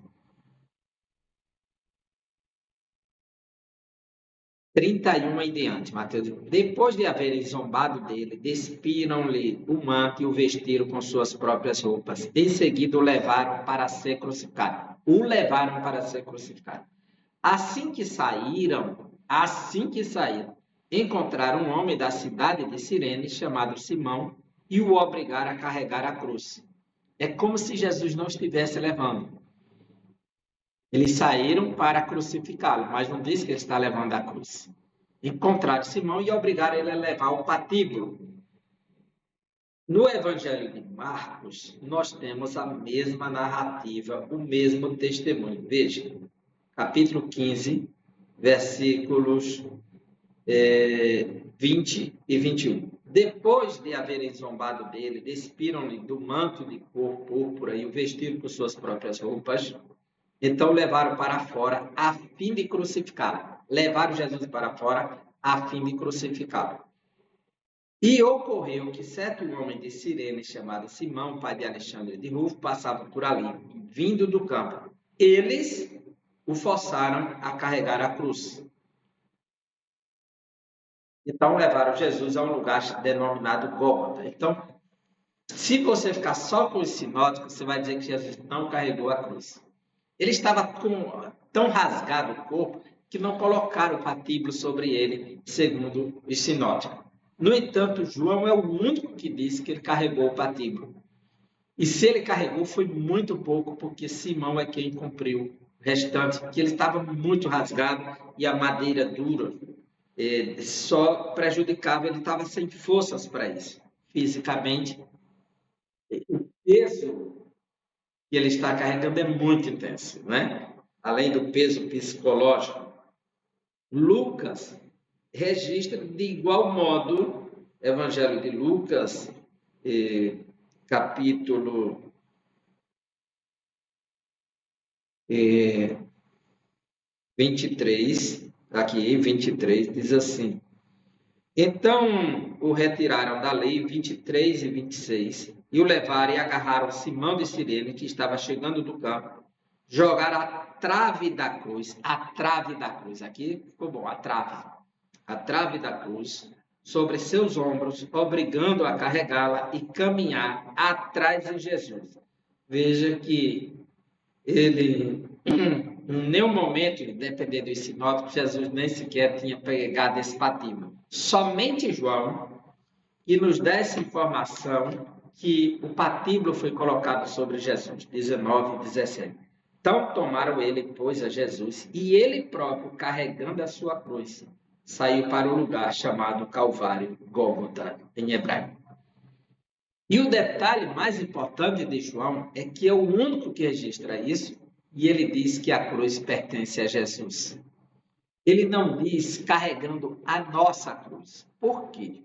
31 em diante, Mateus. Depois de haverem zombado dele, despiram-lhe o manto e o vestiram com suas próprias roupas. Em seguida o levaram para ser crucificado. Assim que saíram, encontraram um homem da cidade de Cirene chamado Simão e o obrigaram a carregar a cruz. É como se Jesus não estivesse levando. Eles saíram para crucificá-lo, mas não diz que ele está levando a cruz. Encontraram Simão e obrigaram ele a levar o patíbulo. No Evangelho de Marcos, nós temos a mesma narrativa, o mesmo testemunho. Veja, capítulo 15, versículos 20 e 21. Depois de haverem zombado dele, despiram-lhe do manto de cor púrpura e o vestiram com suas próprias roupas. Então levaram para fora a fim de crucificá-lo. Levaram Jesus para fora a fim de crucificá-lo. E ocorreu que certo homem de Cirene, chamado Simão, pai de Alexandre de Rufo, passava por ali, vindo do campo. Eles o forçaram a carregar a cruz. Então levaram Jesus a um lugar denominado Gólgota. Então, se você ficar só com os sinóticos, você vai dizer que Jesus não carregou a cruz. Ele estava tão rasgado o corpo que não colocaram o patíbulo sobre ele, segundo os sinóticos. No entanto, João é o único que disse que ele carregou o patíbulo. E se ele carregou, foi muito pouco, porque Simão é quem cumpriu o restante, que ele estava muito rasgado e a madeira dura só prejudicava, ele estava sem forças para isso, fisicamente. O peso que ele está carregando é muito intenso, né? Além do peso psicológico. Lucas registra de igual modo, Evangelho de Lucas, capítulo 23, aqui 23, diz assim: então o retiraram da lei, 23 e 26, e o levaram e agarraram Simão de Cirene, que estava chegando do campo, jogaram a trave da cruz, aqui ficou bom, a trave da cruz, sobre seus ombros, obrigando-o a carregá-la e caminhar atrás de Jesus. Veja que ele, em nenhum momento, dependendo dos sinóticos, Jesus nem sequer tinha pegado esse patíbulo. Somente João, que nos dá essa informação que o patíbulo foi colocado sobre Jesus, 19 e 17. Então tomaram ele, pois, a Jesus, e ele próprio, carregando a sua cruz, saiu para o lugar chamado Calvário, Gólgota, em hebraico. E o detalhe mais importante de João é que é o único que registra isso, e ele diz que a cruz pertence a Jesus. Ele não diz carregando a nossa cruz. Por quê?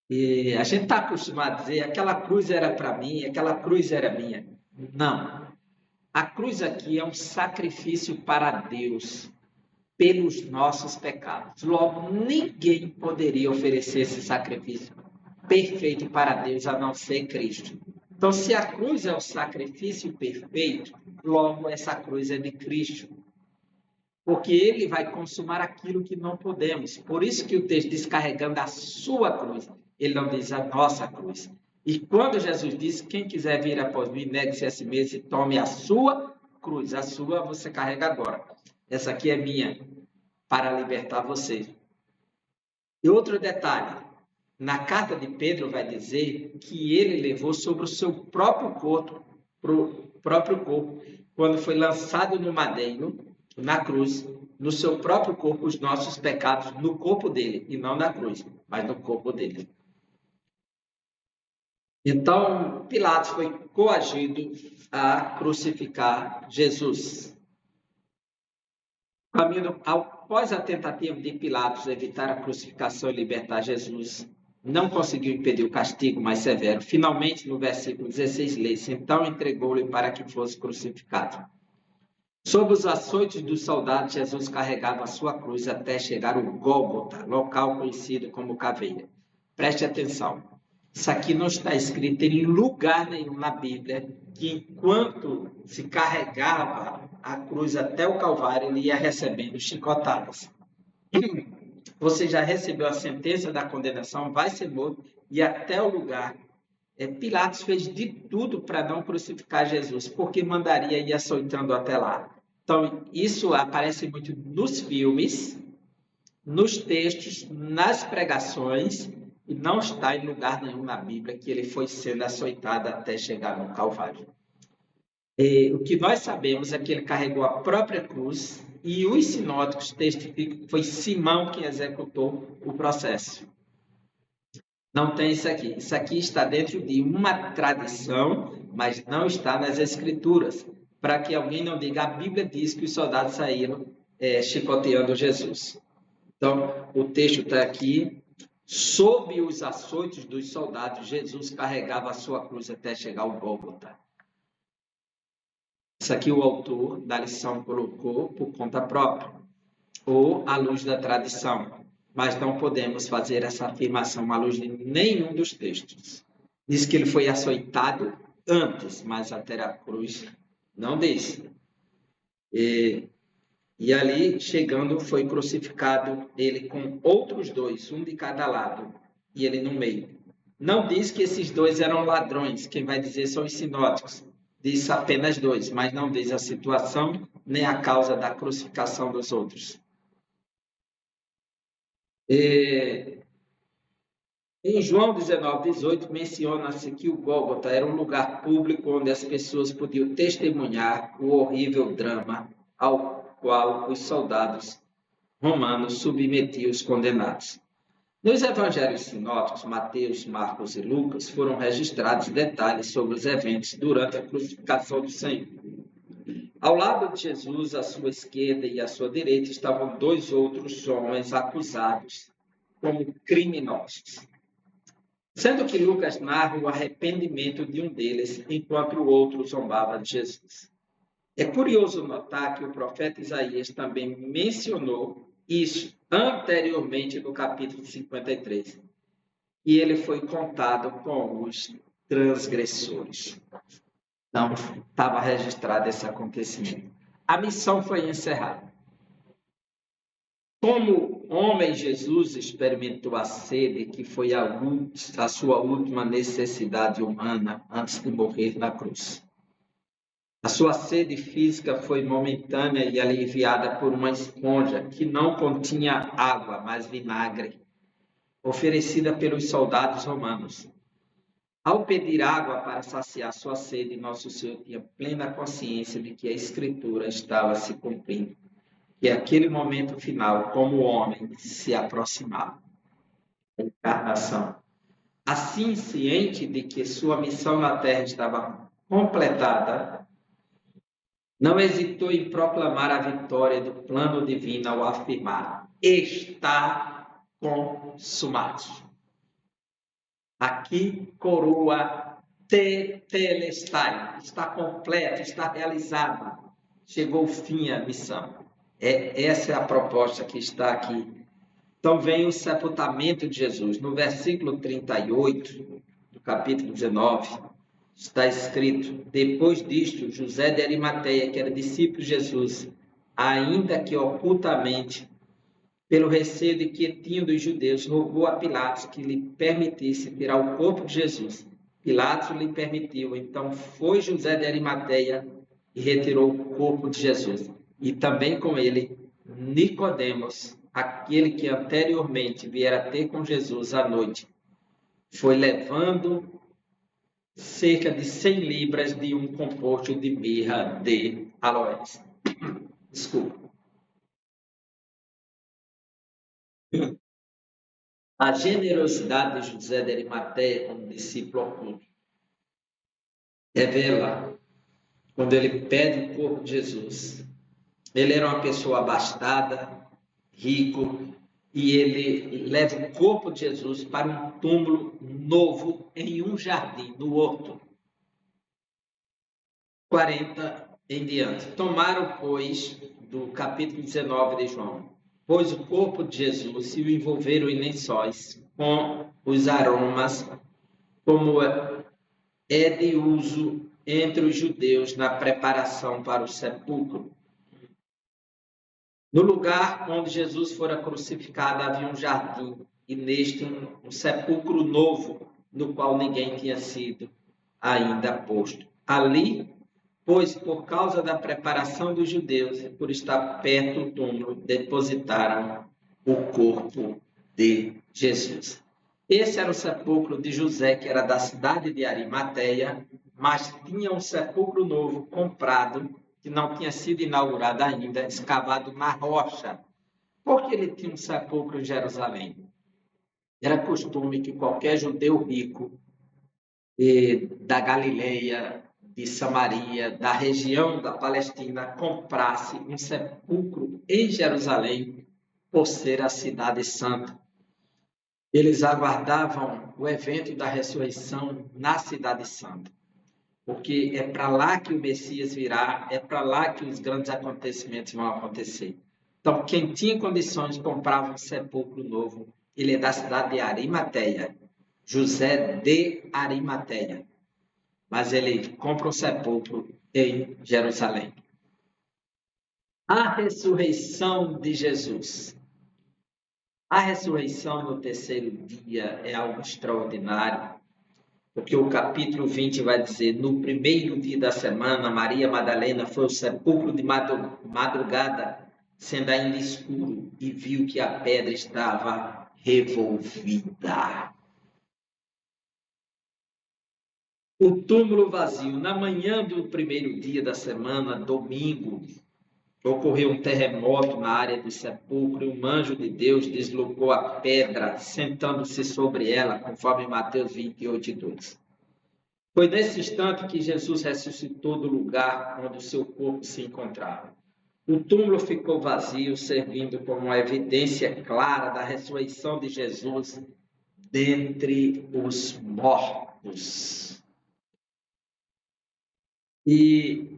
E a gente está acostumado a dizer aquela cruz era para mim, aquela cruz era minha. Não. A cruz aqui é um sacrifício para Deus pelos nossos pecados. Logo, ninguém poderia oferecer esse sacrifício perfeito para Deus, a não ser Cristo. Então, se a cruz é o sacrifício perfeito, logo essa cruz é de Cristo. Porque ele vai consumar aquilo que não podemos. Por isso que o texto diz carregando a sua cruz. Ele não diz a nossa cruz. E quando Jesus diz, quem quiser vir após mim, negue-se a si mesmo e tome a sua cruz. A sua você carrega agora. Essa aqui é minha, para libertar você. E outro detalhe. Na carta de Pedro vai dizer que ele levou sobre o seu próprio corpo, quando foi lançado no madeiro, na cruz, no seu próprio corpo, os nossos pecados, no corpo dele, e não na cruz, mas no corpo dele. Então, Pilatos foi coagido a crucificar Jesus. Após a tentativa de Pilatos evitar a crucificação e libertar Jesus, não conseguiu impedir o castigo mais severo. Finalmente, no versículo 16, lê-se: então entregou-lhe para que fosse crucificado. Sob os açoites dos soldados, Jesus carregava a sua cruz até chegar ao Gólgota, local conhecido como Caveira. Preste atenção. Isso aqui não está escrito em lugar nenhum na Bíblia que enquanto se carregava a cruz até o Calvário, ele ia recebendo chicotadas. Você já recebeu a sentença da condenação, vai ser morto, e até o lugar. Pilatos fez de tudo para não crucificar Jesus, porque mandaria ir açoitando até lá. Então, isso aparece muito nos filmes, nos textos, nas pregações, e não está em lugar nenhum na Bíblia que ele foi sendo açoitado até chegar no Calvário. O que nós sabemos é que ele carregou a própria cruz e os sinóticos testificam que foi Simão quem executou o processo. Não tem isso aqui. Isso aqui está dentro de uma tradição, mas não está nas Escrituras, para que alguém não diga, a Bíblia diz que os soldados saíram chicoteando Jesus. Então, o texto está aqui, sob os açoites dos soldados, Jesus carregava a sua cruz até chegar ao Gólgota. Isso aqui o autor da lição colocou por conta própria, ou à luz da tradição. Mas não podemos fazer essa afirmação à luz de nenhum dos textos. Diz que ele foi açoitado antes, mas até a cruz não diz. E ali, chegando, foi crucificado ele com outros dois, um de cada lado, e ele no meio. Não diz que esses dois eram ladrões, quem vai dizer são os sinóticos. Diz apenas dois, mas não diz a situação nem a causa da crucificação dos outros. Em João 19:18, menciona-se que o Gólgota era um lugar público onde as pessoas podiam testemunhar o horrível drama ao qual os soldados romanos submetiam os condenados. Nos evangelhos sinóticos, Mateus, Marcos e Lucas, foram registrados detalhes sobre os eventos durante a crucificação do Senhor. Ao lado de Jesus, à sua esquerda e à sua direita, estavam dois outros homens acusados como criminosos. Sendo que Lucas narra o arrependimento de um deles, enquanto o outro zombava de Jesus. É curioso notar que o profeta Isaías também mencionou isso anteriormente no capítulo 53. E ele foi contado com os transgressores. Então, estava registrado esse acontecimento. A missão foi encerrada. Como homem, Jesus experimentou a sede, que foi a sua última necessidade humana antes de morrer na cruz. A sua sede física foi momentânea e aliviada por uma esponja que não continha água, mas vinagre, oferecida pelos soldados romanos. Ao pedir água para saciar sua sede, Nosso Senhor tinha plena consciência de que a Escritura estava se cumprindo, que aquele momento final, como o homem, se aproximava. A encarnação. Assim, ciente de que sua missão na Terra estava completada, não hesitou em proclamar a vitória do plano divino ao afirmar: está consumado. Aqui, coroa tetelestai, está completo, está realizado. Chegou o fim a missão. Essa é a proposta que está aqui. Então vem o sepultamento de Jesus. No versículo 38, do capítulo 19, está escrito: depois disto, José de Arimateia, que era discípulo de Jesus, ainda que ocultamente, pelo receio de que tinham dos judeus, rogou a Pilatos que lhe permitisse tirar o corpo de Jesus. Pilatos lhe permitiu. Então foi José de Arimateia e retirou o corpo de Jesus. E também com ele Nicodemos, aquele que anteriormente viera ter com Jesus à noite, foi levando cerca de 100 libras de um composto de mirra de aloés. Desculpa. A generosidade de José de Arimateia como discípulo oculto revela quando ele pede o corpo de Jesus. Ele era uma pessoa abastada, rico, e ele leva o corpo de Jesus para um túmulo novo em um jardim, no horto. 40 em diante. Tomaram, pois, do capítulo 19 de João, pois o corpo de Jesus e o envolveram em lençóis com os aromas, como é de uso entre os judeus na preparação para o sepulcro. No lugar onde Jesus fora crucificado havia um jardim, e neste um sepulcro novo, no qual ninguém tinha sido ainda posto. Ali, pois, por causa da preparação dos judeus e por estar perto do túmulo, depositaram o corpo de Jesus. Esse era o sepulcro de José, que era da cidade de Arimateia, mas tinha um sepulcro novo comprado, que não tinha sido inaugurado ainda, escavado na rocha. Por que ele tinha um sepulcro em Jerusalém? Era costume que qualquer judeu rico da Galileia, de Samaria, da região da Palestina, comprasse um sepulcro em Jerusalém, por ser a cidade santa. Eles aguardavam o evento da ressurreição na cidade santa, porque é para lá que o Messias virá, é para lá que os grandes acontecimentos vão acontecer. Então, quem tinha condições comprava um sepulcro novo. Ele é da cidade de Arimateia, José de Arimateia, mas ele compra um sepulcro em Jerusalém. A ressurreição de Jesus. A ressurreição no terceiro dia é algo extraordinário, porque o capítulo 20 vai dizer: no primeiro dia da semana, Maria Madalena foi ao sepulcro de madrugada, sendo ainda escuro, e viu que a pedra estava revolvida. O túmulo vazio. Na manhã do primeiro dia da semana, domingo, ocorreu um terremoto na área do sepulcro e um anjo de Deus deslocou a pedra, sentando-se sobre ela, conforme Mateus 28:2. Foi nesse instante que Jesus ressuscitou do lugar onde o seu corpo se encontrava. O túmulo ficou vazio, servindo como uma evidência clara da ressurreição de Jesus dentre os mortos. E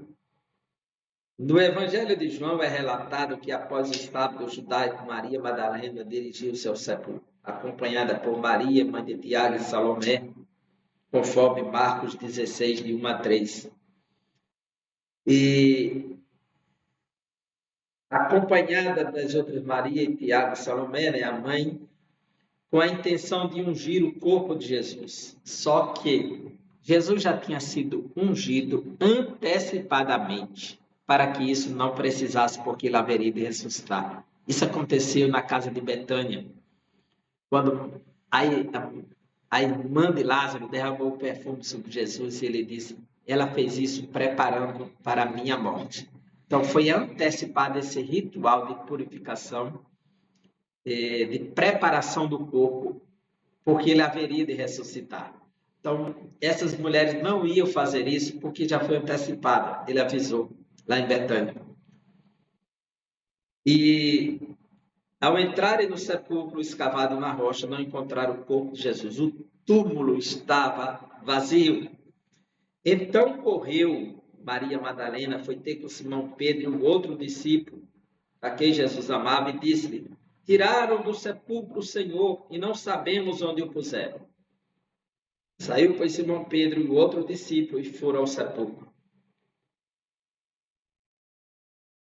no Evangelho de João é relatado que após o estábulo judaico, Maria Madalena dirigiu-se ao sepulcro, acompanhada por Maria, mãe de Tiago e Salomé, conforme Marcos 16, de 1-3. E acompanhada das outras Maria e Tiago e Salomé, a mãe, com a intenção de ungir o corpo de Jesus. Só que Jesus já tinha sido ungido antecipadamente, para que isso não precisasse, porque ele haveria de ressuscitar. Isso aconteceu na casa de Betânia, quando a irmã de Lázaro derramou o perfume sobre Jesus e ele disse: ela fez isso preparando para a minha morte. Então foi antecipado esse ritual de purificação, de preparação do corpo, porque ele haveria de ressuscitar. Então, essas mulheres não iam fazer isso porque já foi antecipada, ele avisou lá em Betânia. E ao entrarem no sepulcro escavado na rocha, não encontraram o corpo de Jesus. O túmulo estava vazio. Então correu Maria Madalena, foi ter com Simão Pedro e um outro discípulo, a quem Jesus amava, e disse-lhe: tiraram do sepulcro o Senhor e não sabemos onde o puseram. Saiu, pois, Simão Pedro e o outro discípulo e foram ao sepulcro.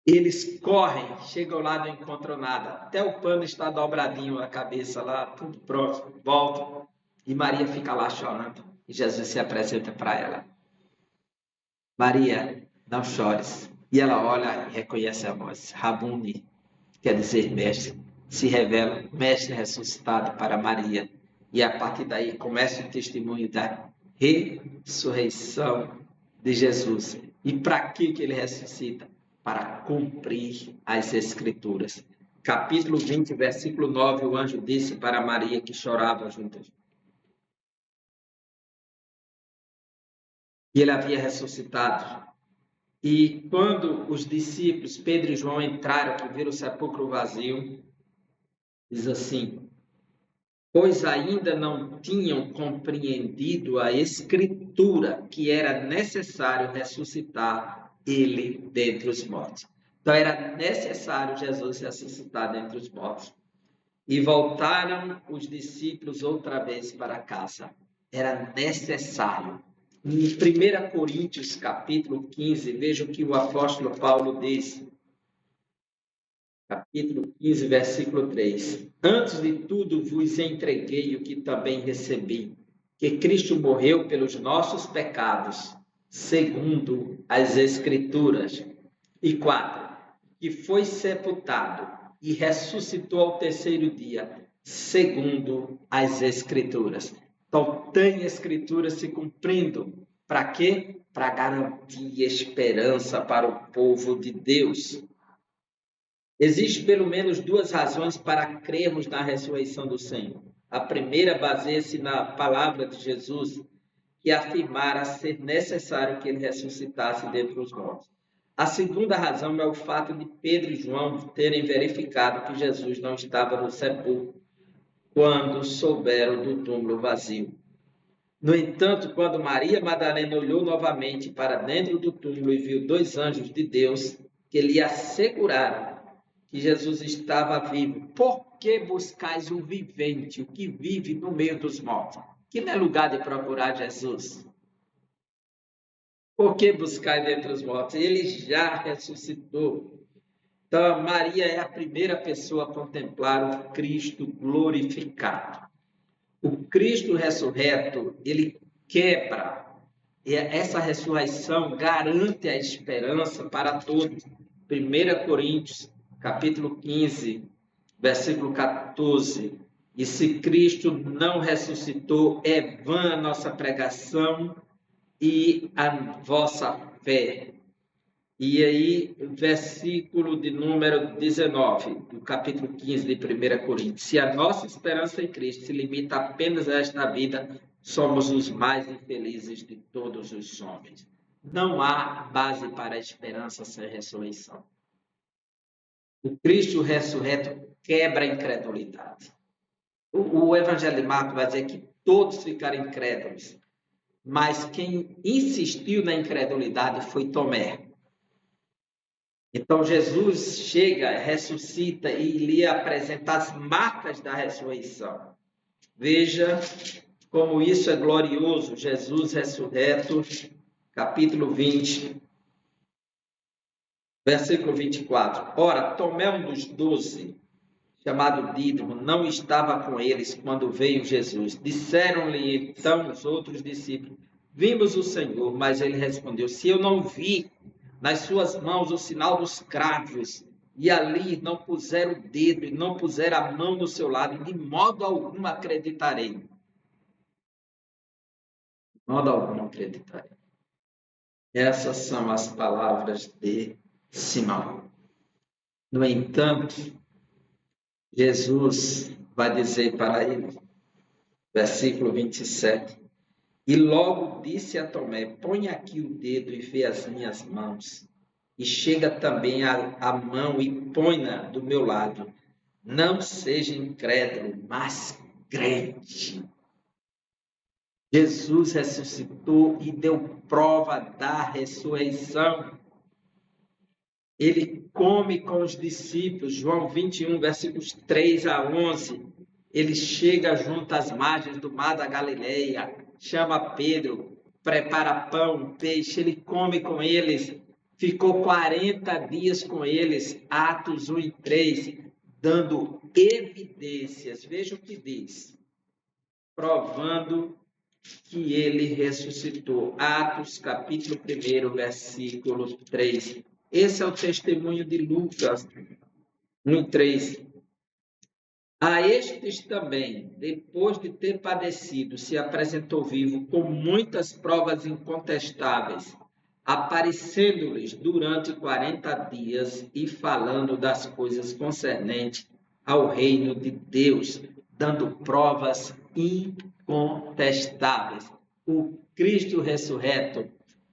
Eles correm, chegam lá, não encontram nada. Até o pano está dobradinho, a cabeça lá, tudo pronto, voltam. E Maria fica lá chorando. E Jesus se apresenta para ela: Maria, não chores. E ela olha e reconhece a voz. Rabuni, quer dizer mestre. Se revela mestre ressuscitado para Maria. E a partir daí começa o testemunho da ressurreição de Jesus. E para que ele ressuscita? Para cumprir as Escrituras. Capítulo 20, versículo 9, o anjo disse para Maria, que chorava juntas, e ele havia ressuscitado. E quando os discípulos, Pedro e João, entraram, que viram o sepulcro vazio, diz assim: pois ainda não tinham compreendido a Escritura, que era necessário ressuscitar ele dentre os mortos. Então era necessário Jesus ressuscitar dentre os mortos. E voltaram os discípulos outra vez para casa. Era necessário. Em 1 Coríntios, capítulo 15, veja o que o apóstolo Paulo diz. Capítulo 15, versículo 3. Antes de tudo vos entreguei o que também recebi, que Cristo morreu pelos nossos pecados, segundo as Escrituras. E 4. Que foi sepultado e ressuscitou ao terceiro dia, segundo as Escrituras. Então, tem Escritura se cumprindo. Para quê? Para garantir esperança para o povo de Deus. Existem pelo menos duas razões para crermos na ressurreição do Senhor. A primeira baseia-se na palavra de Jesus, que afirmara ser necessário que ele ressuscitasse dentre os mortos. A segunda razão é o fato de Pedro e João terem verificado que Jesus não estava no sepulcro quando souberam do túmulo vazio. No entanto, quando Maria Madalena olhou novamente para dentro do túmulo e viu dois anjos de Deus que lhe asseguraram que Jesus estava vivo, por que buscais o vivente, o que vive no meio dos mortos? Que não é lugar de procurar Jesus. Por que buscar dentre os mortos? Ele já ressuscitou. Então, Maria é a primeira pessoa a contemplar o Cristo glorificado. O Cristo ressurreto, ele quebra. E essa ressurreição garante a esperança para todos. 1 Coríntios, capítulo 15, versículo 14. E se Cristo não ressuscitou, é vã a nossa pregação e a vossa fé. E aí, versículo de número 19, do capítulo 15 de 1 Coríntios. Se a nossa esperança em Cristo se limita apenas a esta vida, somos os mais infelizes de todos os homens. Não há base para a esperança sem ressurreição. O Cristo ressurreto quebra a incredulidade. O Evangelho de Marcos vai dizer que todos ficaram incrédulos, mas quem insistiu na incredulidade foi Tomé. Então Jesus chega, ressuscita e lhe apresenta as marcas da ressurreição. Veja como isso é glorioso. Jesus ressurreto, capítulo 20, versículo 24. Ora, Tomé, um dos 12, chamado Dídimo, não estava com eles quando veio Jesus. Disseram-lhe então os outros discípulos: vimos o Senhor. Mas ele respondeu: se eu não vi nas suas mãos o sinal dos cravos, e ali não puser o dedo e não puser a mão no seu lado, de modo algum acreditarei. De modo algum acreditarei. Essas são as palavras de Simão. No entanto, Jesus vai dizer para ele, versículo 27, e logo disse a Tomé: põe aqui o dedo e vê as minhas mãos, e chega também a mão e põe-na do meu lado. Não seja incrédulo, mas crente. Jesus ressuscitou e deu prova da ressurreição. Ele come com os discípulos, João 21, versículos 3 a 11. Ele chega junto às margens do mar da Galileia, chama Pedro, prepara pão, peixe, ele come com eles, ficou 40 dias com eles, Atos 1 e 3, dando evidências, veja o que diz, provando que ele ressuscitou. Atos, capítulo 1, versículo 3. Esse é o testemunho de Lucas 1 e 3. A estes também, depois de ter padecido, se apresentou vivo com muitas provas incontestáveis, aparecendo-lhes durante 40 dias e falando das coisas concernentes ao reino de Deus, dando provas incontestáveis. O Cristo ressurreto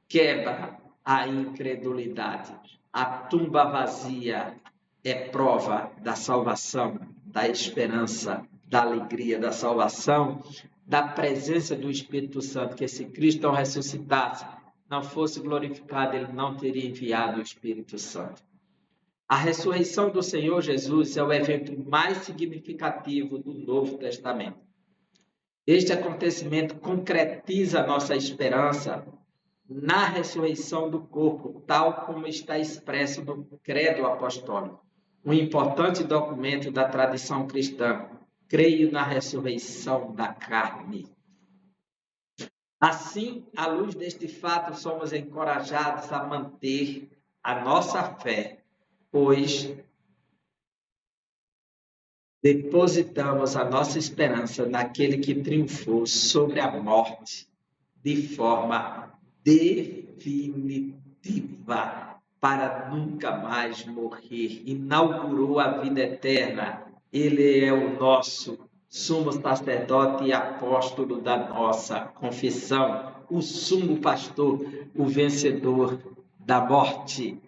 quebra a incredulidade. A tumba vazia é prova da salvação, da esperança, da alegria, da salvação, da presença do Espírito Santo, que se Cristo não ressuscitasse, não fosse glorificado, ele não teria enviado o Espírito Santo. A ressurreição do Senhor Jesus é o evento mais significativo do Novo Testamento. Este acontecimento concretiza a nossa esperança na ressurreição do corpo, tal como está expresso no Credo Apostólico, um importante documento da tradição cristã. Creio na ressurreição da carne. Assim, à luz deste fato, somos encorajados a manter a nossa fé, pois depositamos a nossa esperança naquele que triunfou sobre a morte de forma definitiva, para nunca mais morrer. Inaugurou a vida eterna. Ele é o nosso sumo sacerdote e apóstolo da nossa confissão, o sumo pastor, o vencedor da morte.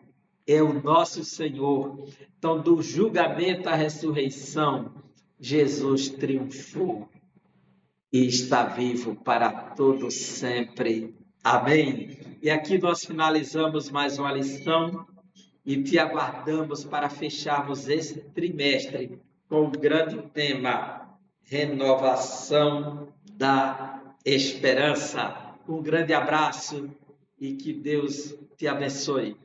É o nosso Senhor. Então, do julgamento à ressurreição, Jesus triunfou e está vivo para todo sempre. Amém. E aqui nós finalizamos mais uma lição e te aguardamos para fecharmos esse trimestre com o grande tema renovação da esperança. Um grande abraço e que Deus te abençoe.